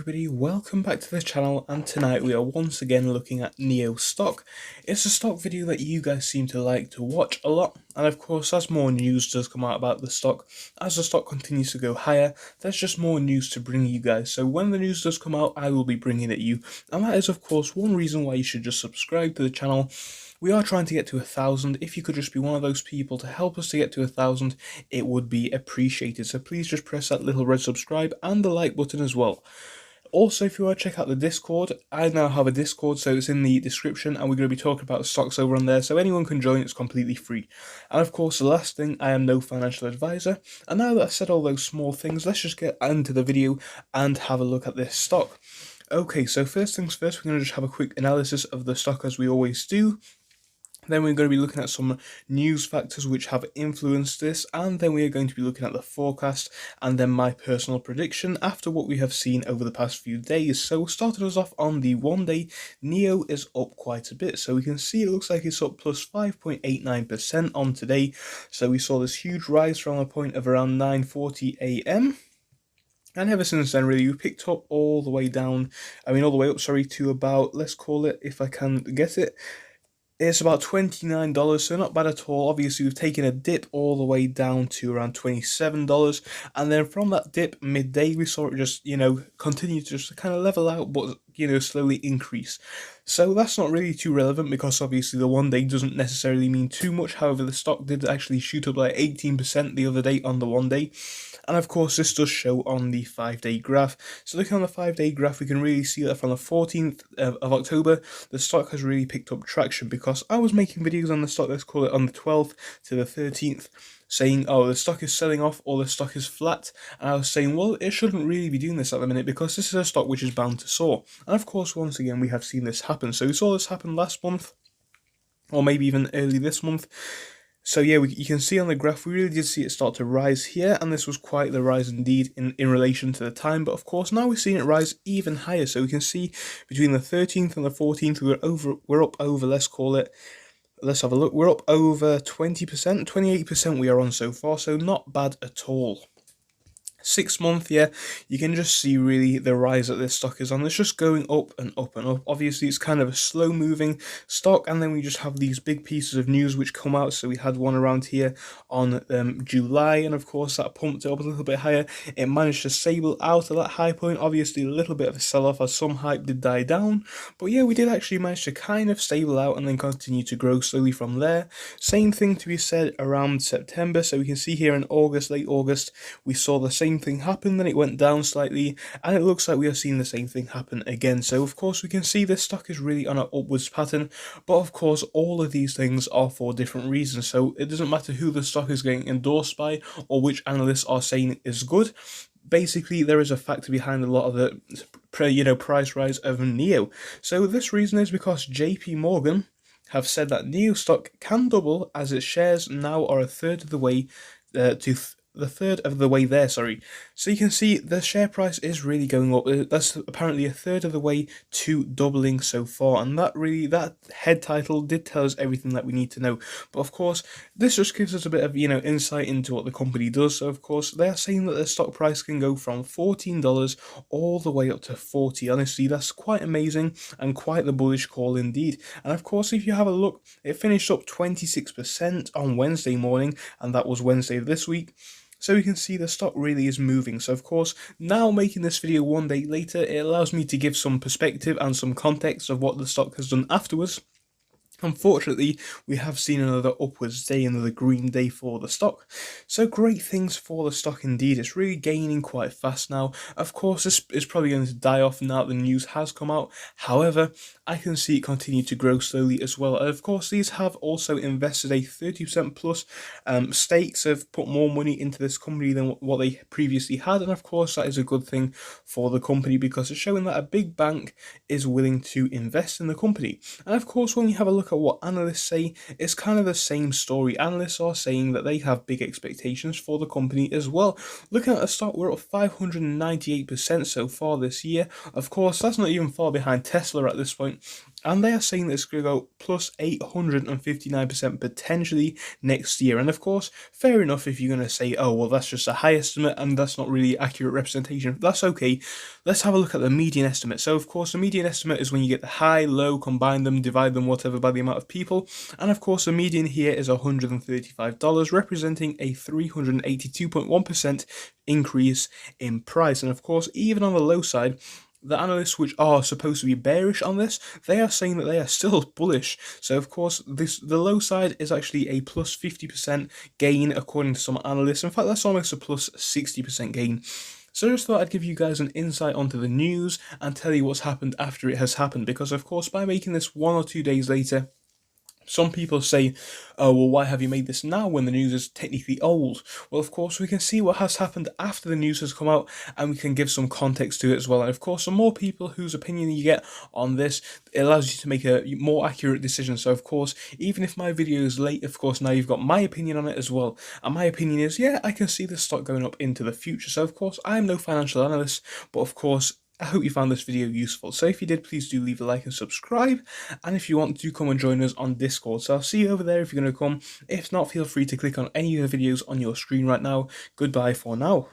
everybody, welcome back to the channel, and tonight we are once again looking at NIO stock. It's a stock video that you guys seem to like to watch a lot, and of course as more news does come out about the stock, as the stock continues to go higher, there's just more news to bring you guys. So when the news does come out, I will be bringing it you, and that is of course one reason why you should just subscribe to the channel. We are trying to get to 1,000. If you could just be one of those people to help us to get to 1,000, it would be appreciated. So please just press that little red subscribe and the like button as well. Also, if you want to check out the Discord, I now have a Discord, so it's in the description, and we're going to be talking about stocks over on there, so anyone can join. It's completely free. And of course, the last thing, I am no financial advisor. And now that I've said all those small things, let's just get into the video and have a look at this stock. Okay, so first things first, we're going to just have a quick analysis of the stock as we always do. Then we're going to be looking at some news factors which have influenced this, and then we are going to be looking at the forecast and then my personal prediction after what we have seen over the past few days. So starting us off on the 1 day, NIO is up quite a bit. So we can see it looks like it's up plus 5.89% on today. So we saw this huge rise from a point of around 9:40 AM. And ever since then, really, we picked up all the way down, all the way up, to about, let's call it, if I can get it, it's about $29, so not bad at all. Obviously, we've taken a dip all the way down to around $27, and then from that dip midday, we saw it just, continue to just kind of level out, but, slowly increase. So that's not really too relevant because obviously the 1 day doesn't necessarily mean too much. However, the stock did actually shoot up like 18% the other day on the 1 day. And of course, this does show on the 5-day graph. So looking on the 5-day graph, we can really see that from the 14th of October, the stock has really picked up traction because I was making videos on the stock, let's call it on the 12th to the 13th, saying, oh, the stock is selling off or the stock is flat. And I was saying, well, it shouldn't really be doing this at the minute because this is a stock which is bound to soar. And of course, once again, we have seen this happen. So we saw this happen last month, or maybe even early this month. So yeah, you can see on the graph, we really did see it start to rise here, and this was quite the rise indeed in relation to the time. But of course, now we're seeing it rise even higher. So we can see between the 13th and the 14th, we're up over, let's call it, let's have a look, we're up over 20%, 28% we are on so far, so not bad at all. 6 month, yeah, you can just see really the rise that this stock is on. It's just going up and up and up. Obviously, it's kind of a slow moving stock, and then we just have these big pieces of news which come out. So we had one around here on July, and of course that pumped it up a little bit higher. It managed to stable out at that high point. Obviously, a little bit of a sell-off as some hype did die down, but yeah, we did actually manage to kind of stable out and then continue to grow slowly from there. Same thing to be said around September. So we can see here in August, late August, we saw the same thing happen, then it went down slightly, and it looks like we are seeing the same thing happen again. So of course we can see this stock is really on an upwards pattern, but of course all of these things are for different reasons. So it doesn't matter who the stock is getting endorsed by or which analysts are saying it is good. Basically, there is a factor behind a lot of the price rise of NIO. So this reason is because JP Morgan have said that NIO stock can double as its shares now are a third of the way there, So you can see the share price is really going up. That's apparently a third of the way to doubling so far, and that head title did tell us everything that we need to know. But of course, this just gives us a bit of insight into what the company does. So of course, they are saying that the stock price can go from $14 all the way up to $40. Honestly, that's quite amazing and quite the bullish call indeed. And of course, if you have a look, it finished up 26% on Wednesday morning, and that was Wednesday of this week. So you can see the stock really is moving. So of course, now making this video 1 day later, it allows me to give some perspective and some context of what the stock has done afterwards. Unfortunately, we have seen another upwards day, another green day for the stock. So great things for the stock indeed. It's really gaining quite fast now. Of course, this is probably going to die off now that the news has come out. However, I can see it continue to grow slowly as well. And of course, these have also invested a 30% plus stakes, have put more money into this company than what they previously had. And of course, that is a good thing for the company because it's showing that a big bank is willing to invest in the company. And of course, when we have a look at what analysts say, it's kind of the same story. Analysts are saying that they have big expectations for the company as well. Looking at the stock, we're up 598% so far this year. Of course, that's not even far behind Tesla at this point. and they are saying that it's going to go plus 859% potentially next year. And of course, fair enough if you're going to say, oh, well, that's just a high estimate and that's not really accurate representation. That's okay. Let's have a look at the median estimate. So, of course, the median estimate is when you get the high, low, combine them, divide them, whatever, by the amount of people. And of course, the median here is $135, representing a 382.1% increase in price. And of course, even on the low side, the analysts which are supposed to be bearish on this, they are saying that they are still bullish. So of course, the low side is actually a plus 50% gain according to some analysts. In fact, that's almost a plus 60% gain. So I just thought I'd give you guys an insight onto the news and tell you what's happened after it has happened, because of course by making this 1 or 2 days later, some people say, oh, well, why have you made this now when the news is technically old? Well, of course, we can see what has happened after the news has come out, and we can give some context to it as well. And of course, the more people whose opinion you get on this, it allows you to make a more accurate decision. So, of course, even if my video is late, of course, now you've got my opinion on it as well. And my opinion is, yeah, I can see the stock going up into the future. So, of course, I'm no financial analyst, but of course, I hope you found this video useful. So if you did, please do leave a like and subscribe. And if you want to, come and join us on Discord. So I'll see you over there if you're going to come. If not, feel free to click on any of the videos on your screen right now. Goodbye for now.